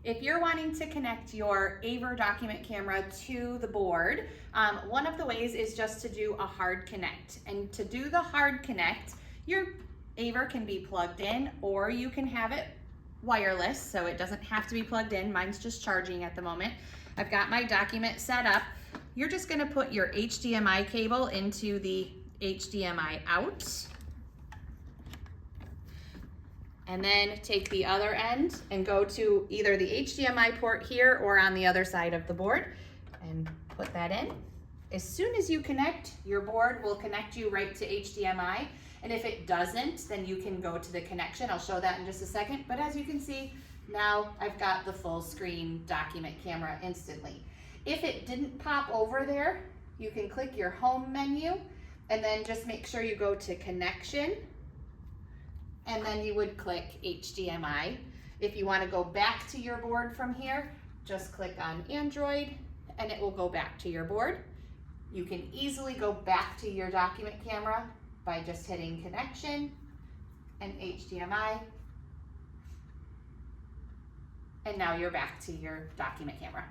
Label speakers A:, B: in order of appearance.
A: If you're wanting to connect your Aver document camera to the board, one of the ways is just to do a hard connect. And to do the hard connect, your Aver can be plugged in, or you can have it wireless, so it doesn't have to be plugged in. Mine's just charging at the moment. I've got my document set up. You're just gonna put your HDMI cable into the HDMI out, and then take the other end and go to either the HDMI port here or on the other side of the board and put that in. As soon as you connect, your board will connect you right to HDMI. And if it doesn't, then you can go to the connection. I'll show that in just a second. But as you can see, now I've got the full screen document camera instantly. If it didn't pop over there, you can click your home menu and then just make sure you go to connection, and then you would click HDMI. If you want to go back to your board from here, just click on Android and it will go back to your board. You can easily go back to your document camera by just hitting connection and HDMI. And now you're back to your document camera.